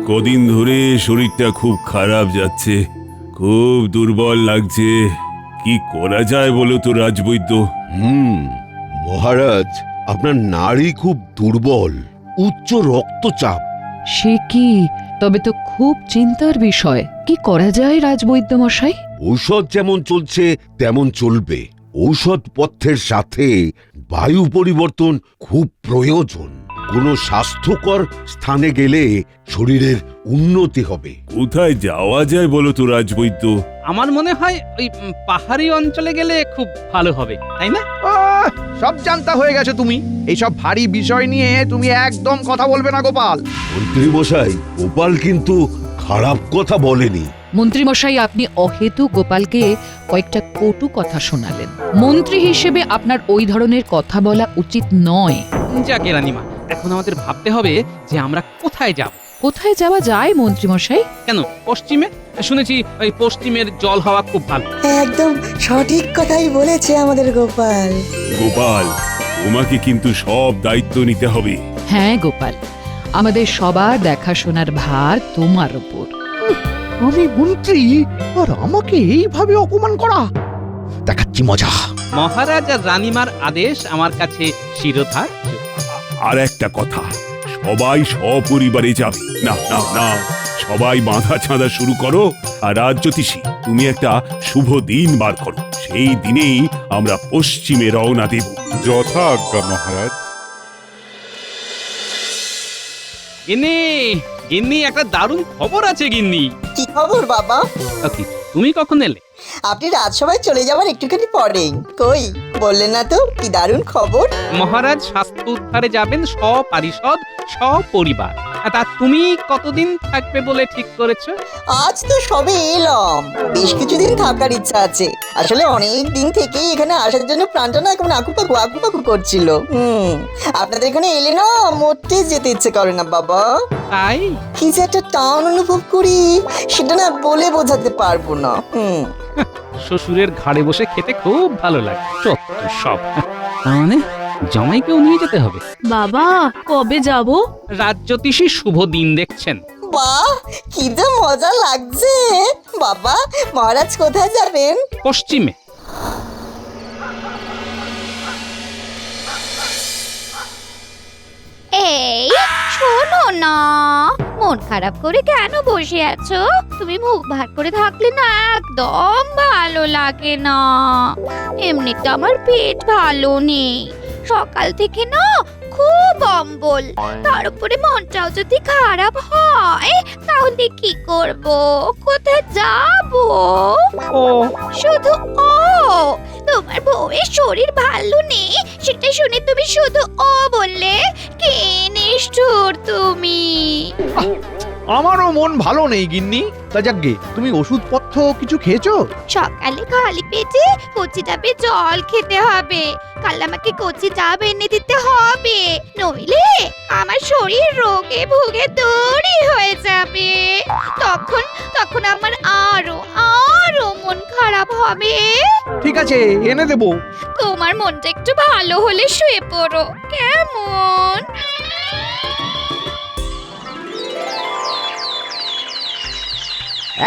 কদিন ধরে শরীরটা খুব খারাপ যাচ্ছে, খুব দুর্বল লাগছে। কি করা যায় বলো তো রাজবৈদ্য? মহারাজ, আপনার নাড়ি খুব দুর্বল, উচ্চ রক্তচাপ। সে কি? তবে তো খুব চিন্তার বিষয়। কি করা যায় রাজবৈদ্য মশাই? ঔষধ যেমন চলছে তেমন চলবে। ঔষধ পথ্যের সাথে বায়ু পরিবর্তন খুব প্রয়োজন। কোনো স্বাস্থ্যকর স্থানে গেলে শরীরের উন্নতি হবে। কোথায় যাওয়া যায় বলো তো রাজবৈদ্য? আমার মনে হয় ওই পাহাড়ি অঞ্চলে গেলে খুব ভালো হবে, তাই না? সব জানতা হয়ে গেছো তুমি। এইসব ভারী বিষয় নিয়ে তুমি একদম কথা বলবে না গোপাল। মন্ত্রী মশাই, গোপাল কিন্তু খারাপ কথা বলেনি। মন্ত্রী মশাই, আপনি অহেতু গোপালকে কয়েকটা কটু কথা শোনালেন। মন্ত্রী হিসেবে আপনার ওই ধরনের কথা বলা উচিত নয়। যাকে রানীমা, এখন আমাদের ভাবতে হবে যে আমরা কোথায় যাব। কোথায় যাওয়া যায় মন্ত্রী মশাই? কেন, পশ্চিমে? শুনেছি ওই পশ্চিমের জল হাওয়া খুব ভালো। একদম সঠিক কথাই বলেছে আমাদের গোপাল। গোপাল, তোমাকে কিন্তু সব দায়িত্ব নিতে হবে। হ্যাঁ গোপাল, আমাদের সবার দেখাশোনার ভার তোমার উপর। আমি মন্ত্রী আর আমাকে এইভাবে অপমান করা, দেখাচ্ছি মজা। মহারাজ আর রানীমার আদেশ আমার কাছে শিরোধার্য। আর একটা কথা, সবাই সপরিবারে যাবে। না না না, সবাই বাঁধা ছাঁধা শুরু করো। আর রাজজ্যোতিষী, তুমি একটা শুভ দিন বার করো। সেই দিনেই আমরা পশ্চিমে রওনা দেব। যথা আজ্ঞা মহারাজ। গিন্নি, গিন্নি, একটা দারুণ খবর আছে গিন্নি। কি খবর বাবা? ওকে, তুমি কখন এলে? আপনি রাজসভায় চলে যাওয়ার একটুখানি পরেই। কই বললেন না তো কি দারুণ খবর? মহারাজ স্বাস্থ্য উদ্ধারে যাবেন সপারিষদ সপরিবার। তা তুমি কতদিন থাকবে বলে ঠিক করেছো? আজ তো সবে এলাম, বেশ কিছুদিন থাকার ইচ্ছা আছে। আসলে অনেক দিন থেকেই এখানে আসার জন্য প্রাণটা না কেমন আকুপাকু আকুপাকু করছিল। আপনাদের এখানে এলে না মোটে যেতে ইচ্ছে করে না বাবা। তাই? কি যে একটা টান অনুভব করি, সেটা না বলে বোঝাতে পারবো না। শ্বশুরের ঘাড়ে বসে খেতে খুব ভালো লাগে। সত্য সব। তার মানে জামাইকেও নিয়ে যেতে হবে। বাবা, কবে যাব? রাজজ্যোতিষী শুভ দিন দেখছেন। বাহ, কি যে মজা লাগছে। বাবা, মহারাজ কোথায় যাবেন? পশ্চিমে। এই শোনো না, মন খারাপ করে কেন বসে আছো? তুমি মুখ ভার করে থাকলে না একদম ভালো লাগে না। এমনিতে আমার পেট ভালো নেই, সকাল থেকে না খুব অম্বল। তার উপরে মনটাও যদি খারাপ হয় তাহলে কি করব, কোথায় যাব? ও শুধু ও, তোমার বউয়ের শরীর ভালো নেই সেটা শুনে তুমি শুধু ও বললে? কে নিষ্ঠুর তুমি! আমারও মন ভালো নেই গিন্নি। তা যাকগে, তুমি ওষুধপত্র কিছু খেয়েছো? সকালে খালি পেটে কচি ডাবে জল খেতে হবে। কাল আমাকে কচি ডাব এনে দিতে হবে, নইলে আমার শরীর রোগে ভুগে দড়ি হয়ে যাবে। তখন তখন আমার আরো আরো মন খারাপ হবে। ঠিক আছে, এনে দেবো। তোমার মনটা একটু ভালো হলে শুয়ে পড়ো, কেমন?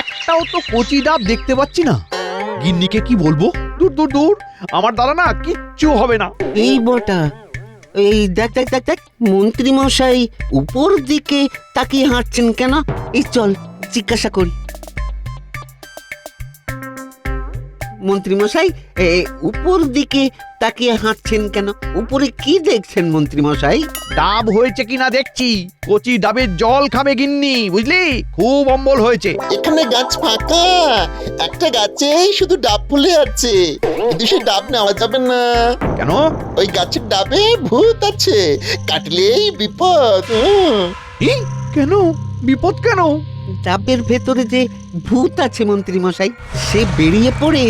একটাও তো কচি ডাব দেখতে পাচ্ছি না। গিন্নিকে কি বলবো? দূর দূর দূর, আমার দ্বারা না কিচ্ছু হবে না। এই বটা, এই দেখ দেখ দেখ দেখ, মন্ত্রী মশাই উপর দিকে তাকিয়ে হাঁটছেন কেন? এই চল জিজ্ঞাসা করি। মন্ত্রী মশাই, উপর দিকে তাকিয়ে হাঁটছেন কেন? উপরে কি দেখছেন মন্ত্রী মশাই? ডাব হয়েছে কিনা দেখছি। কচি ডাবের জল খাবে গিন্নি, বুঝলি? খুব অম্বল হয়েছে। এখানে গাছ ফাঁকা, একটা গাছেই শুধু ডাব ফুলে আছে, কিন্তু সে ডাব নেওয়া যাবে না। কেন? ওই গাছের ডাবে ভূত আছে, কাটলেই বিপদ। কেন বিপদ কেন? ডাবের ভেতরে যে ভূত আছে মন্ত্রী মশাই, সে বেরিয়ে পড়ে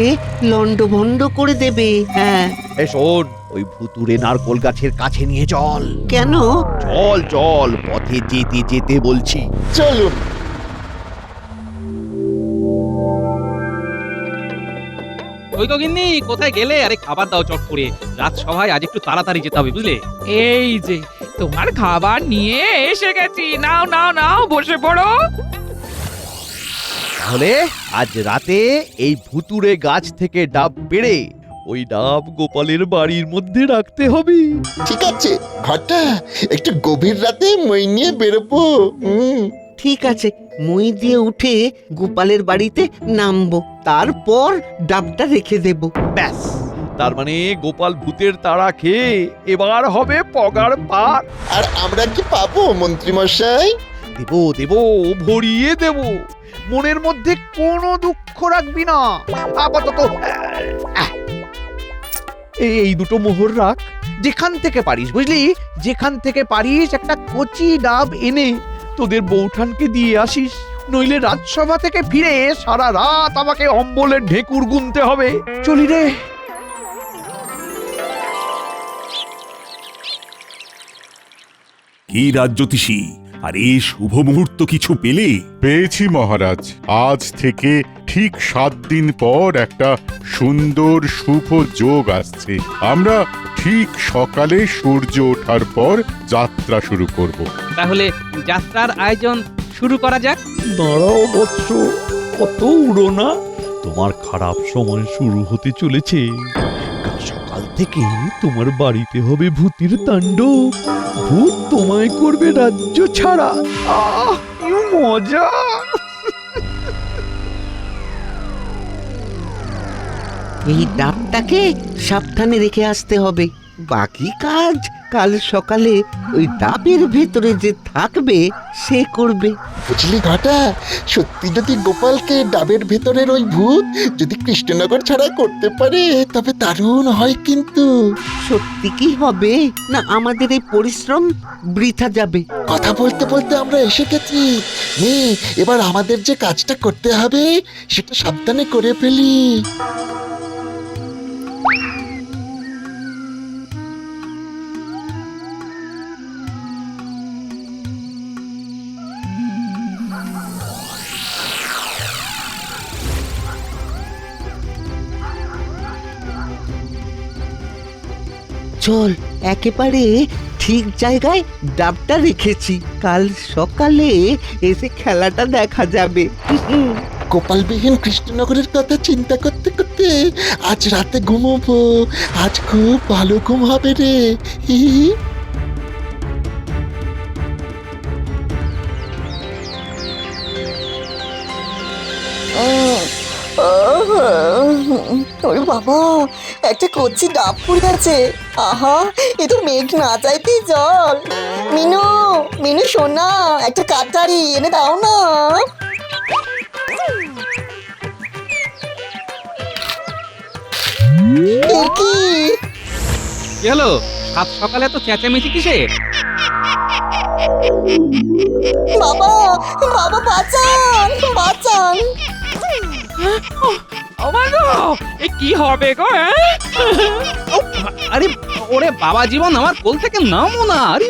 লন্ডভন্ড করে দেবে। হ্যাঁ। এ শোন, ওই ভুতুরে নারকোল গাছের কাছে নিয়ে চল। কেন? চল চল, পথে যেতে যেতে বলছি। চলুন। ওই তো গিন্নি, কোথায় গেলে? আরে খাবার দাও চট করে, রাজসভায় আজ একটু তাড়াতাড়ি যেতে হবে, বুঝলে? এই যে তোমার খাবার নিয়ে এসে গেছি, নাও নাও নাও, বসে পড়ো। তাহলে আজ রাতে এই ভুতুড়ে গাছ থেকে ডাব পেড়ে ওই ডাব গোপালের বাড়ির মধ্যে রাখতে হবে। ঠিক আছে ঘটা, একটু গভীর রাতে মই নিয়ে বেরোবো। ঠিক আছে, মই দিয়ে উঠে গোপালের বাড়িতে নামবো, তারপর ডাবটা রেখে দেব। ব্যাস, তার মানে গোপাল ভূতের তাড়া খেয়ে এবার হবে পগার পার। আর আমরা কি পাবো মন্ত্রী মশাই? দেব দেব, ভরিয়ে দেব। মনের মধ্যে কোনো দুঃখ রাখবি না। আপাতত এই দুটো মোহর রাখ, যেখান থেকে পারিস, বুঝলি, যেখান থেকে পারিস একটা কচি ডাব এনে তোদের বৌঠানকে দিয়ে আসিস। নইলে রাজসভা থেকে ফিরে সারা রাত আমাকে অম্বলের ঢেকুর গুনতে হবে। চলি রে। কি রাজ্যতীষী, আর এই শুভ মুহূর্ত কিছু পেলে? পেয়েছি মহারাজ। আজ থেকে ঠিক 7 দিন পর একটা সুন্দর শুভ যোগ আসছে। আমরা ঠিক সকালে সূর্য ওঠার পর যাত্রা শুরু করব। তাহলে যাত্রার আয়োজন শুরু করা যাক। দাঁড়াও বৎস, কত উড়ো না। তোমার খারাপ সময় শুরু হতে চলেছে। কাল সকাল থেকে তোমার বাড়িতে হবে ভূতের তাণ্ডব। ভূত তোমায় করবে রাজ্য ছাড়া। আহ, কি মজা! এই ডাবটাকে সাবধানে রেখে আসতে হবে। বাকি কাজ কাল সকালে ওই ডাবের ভেতরে যে থাকবে সে করবে। বুঝলি ঘটা, সত্যি যদি গোপালকে ডাবের ভেতরের ওই ভূত যদি কৃষ্ণনগর ছাড়া করতে পারে তবে দারুণ হয়। কিন্তু সত্যি কি হবে, না আমাদের এই পরিশ্রম বৃথা যাবে? কথা বলতে বলতে আমরা এসে গেছি। নে, এবার আমাদের যে কাজটা করতে হবে সেটা সাবধানে করে ফেলি। চল, একেবারে ঠিক জায়গায় ডাবটা রেখেছি। কাল সকালে এসে খেলাটা দেখা যাবে। গোপালবিহীন কৃষ্ণনগরের কথা চিন্তা করতে করতে আজ রাতে ঘুমোবো। আজ খুব ভালো ঘুম হবে রে। হি হি। ওরে বাবা, একটা কচি ডাব পড়ে আছে। আহা, এ তো মেঘ না চাইতেই জল। মিনু, মিনু সোনা, একটা কাটারি এনে দাও না। এ কি? কি হলো? সাত সকালে তো চেঁচামেচি কিসে? বাবা, বাবা বাঁচান, বাঁচান। এ কি হবে গো? আরে ওরে বাবা জীবন, আমার কোল থেকে নামো না। আরে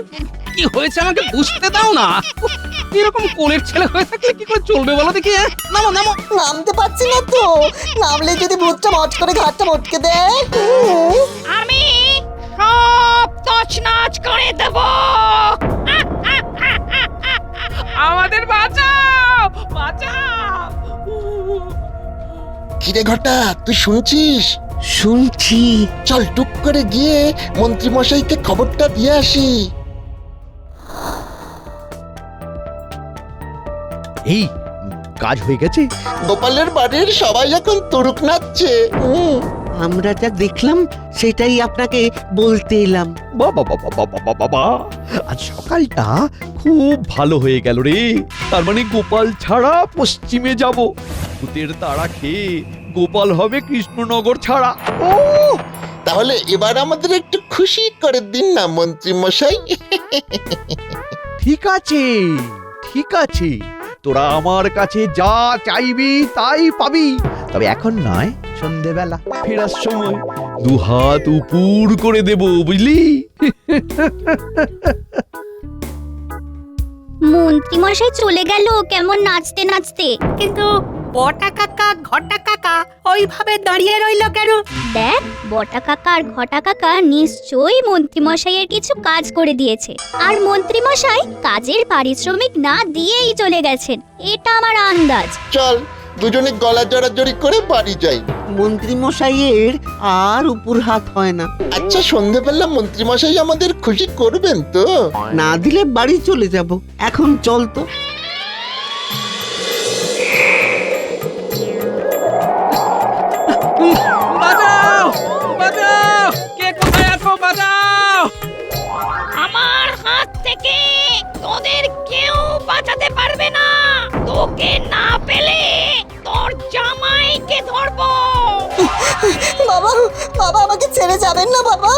কি হয়েছে আমাকে বুঝতে দাও না। এরকম কোলের ছেলে হয়ে থাকলে কি করে চলবে বলো দেখি? নামো নামো। নামতে পারছি না তো। নামলে যদি ভূতটা মট করে ঘাটটা মটকে দেয়। আমি সব তছনছ করে দেব। আমাদের বাঁচাও, বাঁচাও। কিরে ঘটা, তুই শুনছিস? শুনছি। চল টুক করে গিয়ে মন্ত্রী মশাইকে খবরটা দিয়ে আসি। এই কাজ হয়ে গেছে। গোপালের বাড়ির সবাই এখন তুরুক নাচছে। আমরা যা দেখলাম সেটাই আপনাকে বলতে এলাম। বাবা বাবা বাবা বাবা, আজ সকালটা খুব ভালো হয়ে গেল রে। তার মানে গোপাল ছাড়া পশ্চিমে যাব। ভূতের তাড়া খেয়ে গোপাল হবে কৃষ্ণনগর ছাড়া। ও, তাহলে এবার আমাদের একটু খুশি করে দিন না মন্ত্রী মশাই। ঠিক আছে, ঠিক আছে, তোরা আমার কাছে যা চাইবি তাই পাবি। তবে এখন নয়, সন্ধেবেলা ফেরার সময় 2 হাত উপর করে দেব, বুঝলি? মন্ত্রী মশাই চলে গেল কেমন নাচতে নাচতে। কিন্তু বটা কাকা ঘটা কাকা ওইভাবে দাঁড়িয়ে রইল কেন? দেখ, বটা কাকা আর ঘটা কাকা নিশ্চয়ই মন্ত্রীমশাইয়ের কিছু কাজ করে দিয়েছে, আর মন্ত্রীমশাই কাজের পারিশ্রমিক না দিয়েই চলে গেছেন, এটা আমার আন্দাজ। চল দুজনে গলা জড়াজড়ি করে বাড়ি যাই। মন্ত্রী মশাইয়ের আর উপর হাত হয় না। আচ্ছা, সন্ধেবেলা মন্ত্রীমশাই আমাদের খুশি করবেন তো? না দিলে বাড়ি চলে যাব। এখন চল তো। বাঁচাও বাঁচাও, কে কোথায় আছো, বাঁচাও! আমার হাত থেকে তোদের কেউ বাঁচাতে পারবে না। তোকে না পেলে তোর জামাইকে ধরবো। বাবা, বাবা আমাকে ছেড়ে যাবেন না বাবা,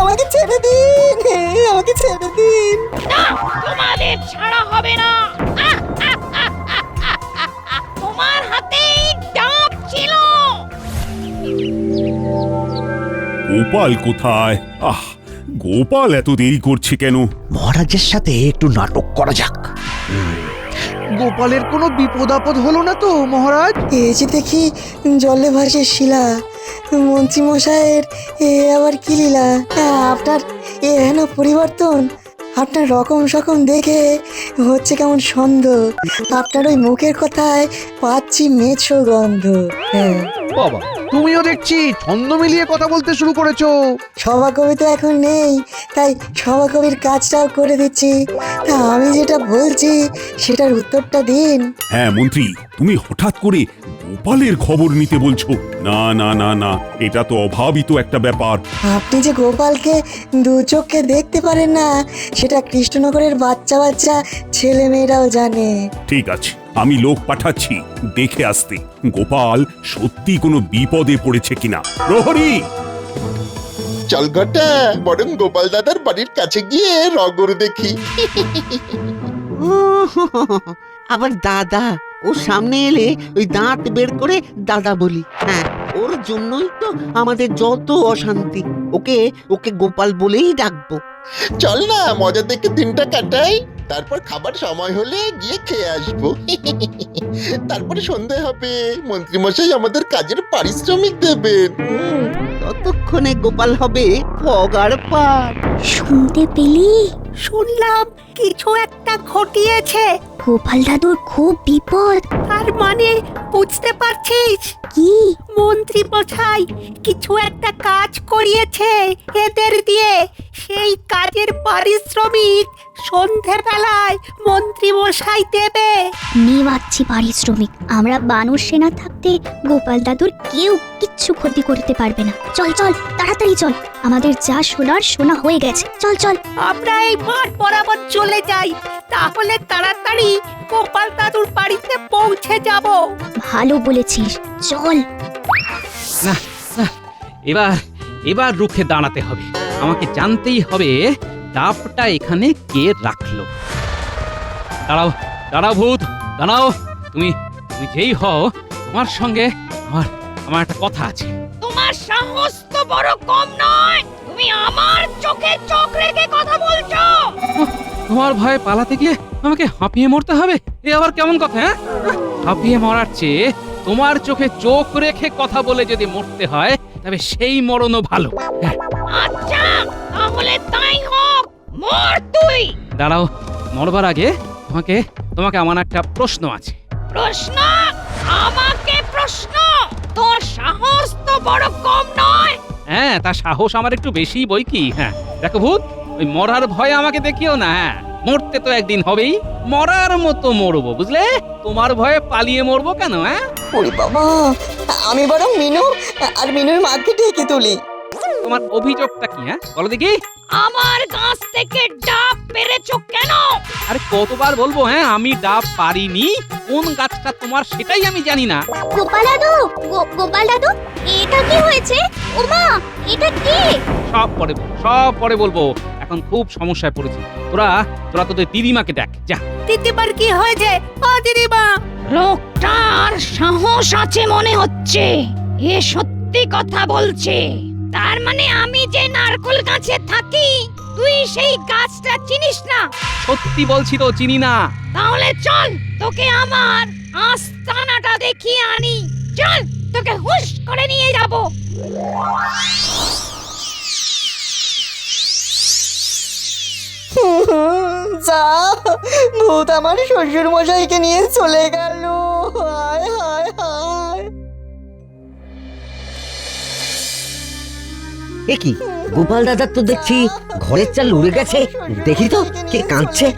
আমাকে ছেড়ে দিন, আমাকে ছেড়ে দিন। না, তোমাদের ছাড়া হবে না। তোমার হাতেই ডাব ছিল। গোপাল কোথায়? গোপাল এত দেরি করছে কেন? মহারাজের সাথে একটু নাটক করা যাক। গোপালের কোনো বিপদ আপদ হলো না তো মহারাজ? এই যে দেখি জলে ভাসে শিলা, মন্ত্রী মশাইয়ের এ আবার কি লীলা? আপনার এহেন পরিবর্তন, আপনার রকম সকম দেখে হচ্ছে কেমন সন্দেহ। আপনার ওই মুখের কথায় পাচ্ছি মেছো গন্ধ। হ্যাঁ বাবা, তুমিও দেখছি ছন্দ মিলিয়ে কথা বলতে শুরু করেছো। সভাকবি তো এখন নেই, তাই সভাকবির কাজটাও করে দিচ্ছি। তা আমি যেটা বলছি সেটার উত্তরটা দিন। হ্যাঁ মন্ত্রী, তুমি হঠাৎ করে গোপালের খবর নিতে বলছো? না না না না, এটা তো অভাবিত একটা ব্যাপার। আপনি যে গোপালকে দু চোখে দেখতে পারেন না, সেটা কৃষ্ণনগরের বাচ্চা বাচ্চা ছেলে মেয়েরাও জানে। ঠিক আছে, আমি লোক পাঠাচ্ছি দেখে আসতে গোপাল সত্যি কোনো বিপদে পড়েছে কিনা। প্রহরী! চল ঘটা, বরং গোপাল দাদার বাড়ির কাছে গিয়ে রগর দেখি। আবার দাদা, ও সামনে এলে ওই দাঁত বের করে দাদা বলি। হ্যাঁ, ওর জন্যই তো আমাদের যত অশান্তি। ওকে ওকে গোপাল বলেই ডাকবো। চল না, মজা দেখে দিনটা কাটাই, তারপর খাবার সময় হলে গিয়ে খেয়ে আসবো। তারপরে সন্ধে হবে, মন্ত্রীমশাই আমাদের কাজের পারিশ্রমিক দেবেন। ততক্ষণে গোপাল হবে পগার পার। শুনতে পেলি? শুনলাম কিছু একটা ঘটিয়েছে। গোপাল দাদুর খুব বিপদ। তার মানে বুঝতে পারছিস? কি? মন্ত্রী মশাই কিছু একটা কাজ করিয়েছে এদের দিয়ে। সেই কাজের পারিশ্রমিক সন্ধেবেলায় মন্ত্রী মশাই দেবে। নেওয়াচ্ছি পারিশ্রমিক। আমরা বানর সেনা থাকতে গোপাল দাদুর কেউ কিচ্ছু ক্ষতি করতে পারবে না। চল চল, তাড়াতাড়ি চল, আমাদের যা শোনার শোনা হয়ে গেছে। চল চল, আমরা এই মাঠ বরাবর চলে যাই, তাহলে তাড়াতাড়ি গোপাল দাদুর বাড়িতে পৌঁছে যাব। ভালো বলেছিস, চল। না না, এবার এবার রুখে দাঁড়াতে হবে। আমাকে জানতেই হবে ডাবটা এখানে কে রাখলো। দাঁড়াও দাঁড়াও ভূত, দাঁড়াও। তুমি তুমি যেই হও, তোমার সঙ্গে আমার আমার একটা কথা আছে। তোমার সাহস তো বড় কম নয়, তুমি আমার চোখে চোখ রেখে কথা বলছো। তোমার ভয়ে পালাতে গিয়ে আমাকে হাঁপিয়ে মরতে হবে? এ আবার কেমন কথা? হ্যাঁ, হাঁপিয়ে মরার চেয়ে তোমার চোখে চোখ রেখে কথা বলে যদি মরতে হয়, তবে সেই মরণও ভালো। আচ্ছা, তাহলে তাই হোক, মর তুই। দাঁড়াও, মরবার আগে তোমাকে তোমাকে আমার একটা প্রশ্ন আছে। প্রশ্ন? আমাকে প্রশ্ন? তোর সাহস তো বড় কম নয়। হ্যাঁ, তা সাহস আমার একটু বেশি বই কি। হ্যাঁ দেখো ভূত, ওই মরার ভয়ে আমাকে দেখিও না। হ্যাঁ, মরতে তো একদিন হবেই, মরার মতো মরবো, বুঝলে? তোমার ভয়ে পালিয়ে মরবো কেন? হ্যাঁ, ওরে বাবা, আমি বরং মিনু আর মিনুর মাকে ডেকে তুলি। তোমার অভিযোগটা কি? হ্যাঁ বলো দেখি। আমার গাছ থেকে ডাব পেরেছো কেন? আরে কতবার বলবো? হ্যাঁ, আমি ডাব পারিনি। কোন গাছটা তোমার সেটাই আমি জানি না। গোপাল দাদু, গোপাল দাদু, এটা কি হয়েছে? ওমা, এটা কি? সব পরে বলবো। এখন খুব সমস্যায় পড়েছি। তোরা তোদের দিদিমাকে দেখ, যা। দিদিমার কি হয়েছে? ও দিদিমা! লোকটার সাহস আছে মনে হচ্ছে। এ সত্যি কথা বলছে। তার মানে আমি যে নারকেল গাছে থাকি তুই সেই গাছটা চিনিস না? সত্যি বলছি তো চিনি না। তাহলে চল তোকে আমার আস্তানাটা দেখিয়ে আনি। চল তোকে হুশ করে নিয়ে যাব। যা, ভূত আমার শ্বশুর মশাইকে নিয়ে চলে গেল। হায় হায় হায়। এ কি গোপাল দাদার তো দেখছি ঘরের চাল উড়ে গেছে। দেখি তো কে কাঁদছে।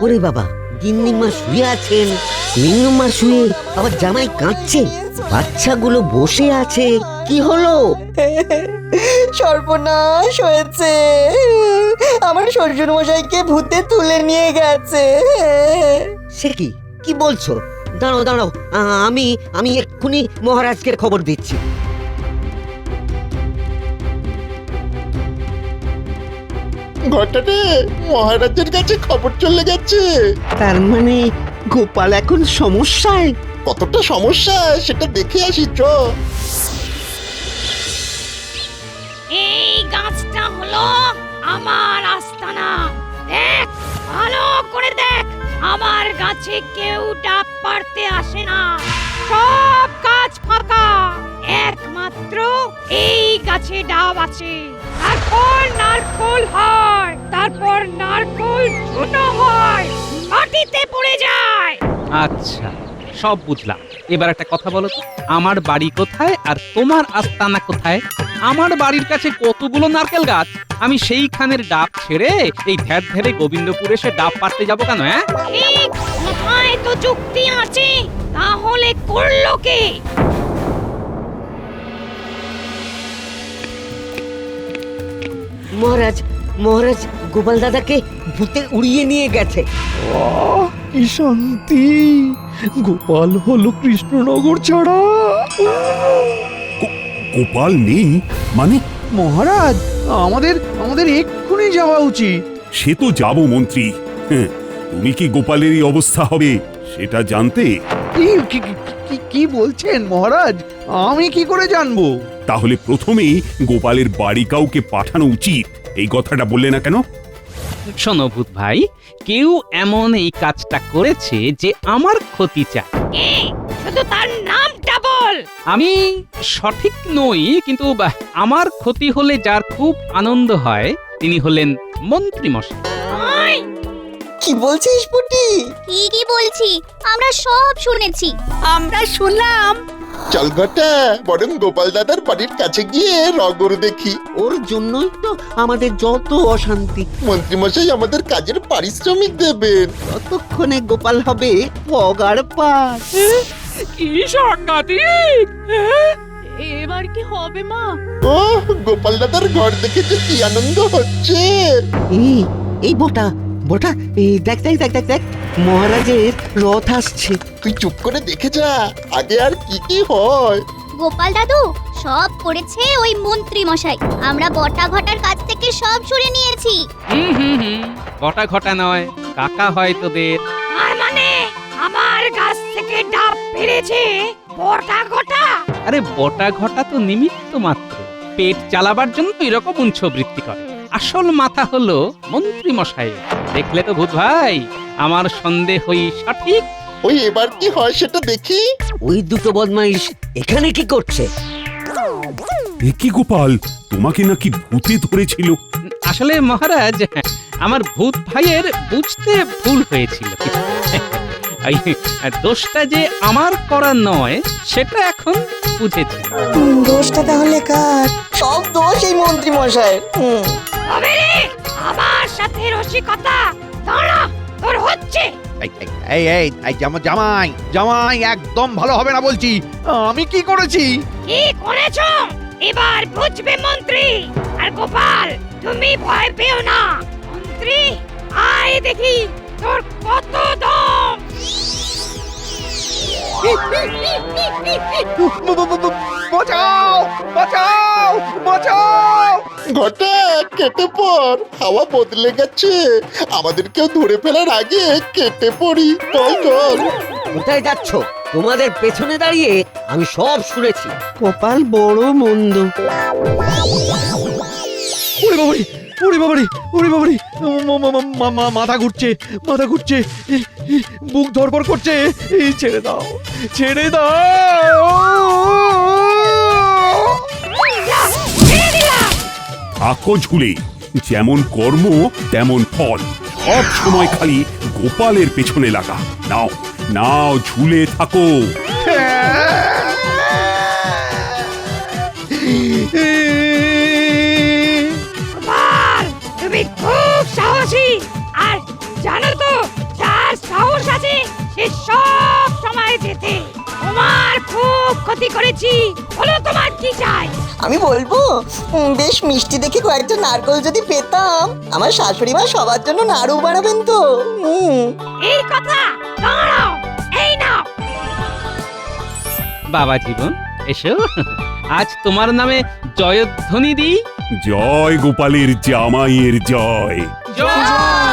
ওরে বাবা, গিন্নিমা শুয়ে আছেন, মিন্নুমা শুয়ে, আবার জামাই কাঁদছে, বাচ্চাগুলো বসে আছে। কি হলো? সর্বনাশ হয়েছে, আমার শ্বশুর মশাইকে ভূতে তুলে নিয়ে গেছে। সে কি কি বলছো? দাঁড়াও দাঁড়াও, আমি আমি এক্ষুনি মহারাজকে খবর দিচ্ছি। ঘটারে মহারাজের কাছে খবর চলে গেছে। তার মানে গোপাল এখন সমস্যায়? কতটা সমস্যা সেটা দেখে আসি চ। এই গাছটা হলো আমার আস্তানা। দেখ, ভালো করে দেখ, আমার গাছে কেউ ডাব পাড়তে আসে না। সব গাছ ফাঁকা, একমাত্র এই গাছে ডাব আছে। তারপর নারকোল হয়, তারপর নারকোল ঝুনো হয়, মাটিতে পড়ে যায়। আচ্ছা, সব বুঝলাম। এবার একটা কথা বলো তো, আমার বাড়ি কোথায় আর তোমার আস্তানা কোথায়? আমার বাড়ির কাছে কতগুলো নারকেল গাছ, আমি সেইখানের ডাব ছেড়ে এই ধ্যার ধ্যারে গোবিন্দপুর এসে ডাব পাড়তে যাবো কেন? হ্যাঁ, ঠিক, কোথায় তো যুক্তি আছে। তাহলে করলো কে? মহারাজ, মহারাজ গোপাল দাদাকে ভূতে উড়িয়ে নিয়ে গেছে। আহ, কি শান্তি! গোপাল হলো কৃষ্ণনগর ছাড়া। গোপাল নেই মানে? মহারাজ, আমাদের আমাদের এক্ষুনি যাওয়া উচিত। সে তো যাবো মন্ত্রী। হ্যাঁ, তুমি কি গোপালের এই অবস্থা হবে সেটা জানতে? কি বলছেন মহারাজ? আমি কি করে জানবো? তাহলে প্রথমেই গোপালের বাড়ি কাউকে পাঠানো উচিত, এই কথাটা বললে না কেন? শোনো ভূত ভাই, কেউ এমন এই কাজটা করেছে যে আমার ক্ষতি চায়। কে? শুধু তার নামটা বল। আমি সঠিক নই, কিন্তু আমার ক্ষতি হলে যার খুব আনন্দ হয় তিনি হলেন মন্ত্রী মশাই। কি বলছিস পুটি? কি বলছি, আমরা সব শুনেছি। আমরা শুনলাম। চল ঘটা, বরং গোপাল দাদার বাড়ির কাছে গিয়ে রগর দেখি। ওর জন্যই তো আমাদের যত অশান্তি। মন্ত্রীমশাই আমাদের কাজের পারিশ্রমিক দেবেন। ততক্ষণে গোপাল হবে পগার পাস। কি সাংঘাতিক! এবার কি হবে মা? ও গোপাল দাদার ঘর দেখে যে কি আনন্দ হচ্ছে। এই বোটা বোটা, এই দেখ দেখ দেখ দেখ দেখ, মহারাজের রথ আসছে। তুই চুপ করে দেখে যা, আগে আর কি কি হয়। গোপাল দাদু, সব করেছে ওই মন্ত্রী মশাই। আমরা বটা ঘটার কাছ থেকে সব শুনে নিয়েছি। ঘটা ঘটা নয়, কাকা হয় তোদের। তার মানে আমার গাছ থেকে ডাব পেরেছে বটা ঘটা। আরে বটা ঘটা তো নিমিত্ত মাত্র, পেট চালাবার জন্য এরকম উঞ্ছবৃত্তি করে। আসল মাথা হলো মন্ত্রী মশাই। দেখলে তো ভূত ভাই, আমার সন্দেহই সঠিক। ওই এবার কি হয় সেটা দেখি। ওই দুটো বদমাইশ এখানে কি করছে? এ কি গোপাল, তোমাকে নাকি ভূতে ধরেছিল? আসলে মহারাজ, আমার ভূত ভাইয়ের বুঝতে ভুল হয়েছিল। এই দোষটা যে আমার করা নয় সেটা এখন বুঝেছি। দোষটা তাহলে কার? সব দোষ এই মন্ত্রী মশাই। তবে রে, আমার সাথে রসিকতা দাঁড়া, তোর হচ্ছে। এই এই এই জামাই জামাই, একদম ভালো হবে না বলছি। আমি কি করেছি? কি করেছো এবার বুঝবে মন্ত্রী। আর গোপাল, তুমি ভয় পেও না। মন্ত্রী, আয় দেখি তোর কত দম। বাঁচাও বাঁচাও বাঁচাও! ঘটা কেটে পড়, হাওয়া বদলে গেছে। আমাদেরকেও ধরে ফেলার আগে কেটে পড়ি। চল চল। কোথায় যাচ্ছ? তোমাদের পেছনে দাঁড়িয়ে আমি সব শুনেছি। কপাল বড় মন্দ। ওরে বাবারে ওরে বাবারে ওরে বাবারে মাথা ঘুরছে মাথা ঘুরছে বুক ধরপড় করছে এই ছেড়ে দাও ছেড়ে দাও থাকো ঝুলে, যেমন কর্ম তেমন ফল। সব সময় খালি গোপালের পেছনে লাগা। নাও নাও, ঝুলে থাকো। গোপাল তুমি খুব সাহসী, আর জানো তো যার সাহস আছে সে সব সময় জেতে। তোমার খুব ক্ষতি করেছি, বলো তোমার কি চাই? আমি বলবো বেশ মিষ্টি দেখে কয়েকটা নারকল যদি পেতাম, আমার শাশুড়ি মা সবার জন্য নাড়ু বানাবেন তো। এই কথা, দাঁড়াও, এই নাও। বাবা জীবন, এসো, আজ তোমার নামে জয়ধ্বনি দিই। জয় গোপালের জামাইয়ের জয়। জয়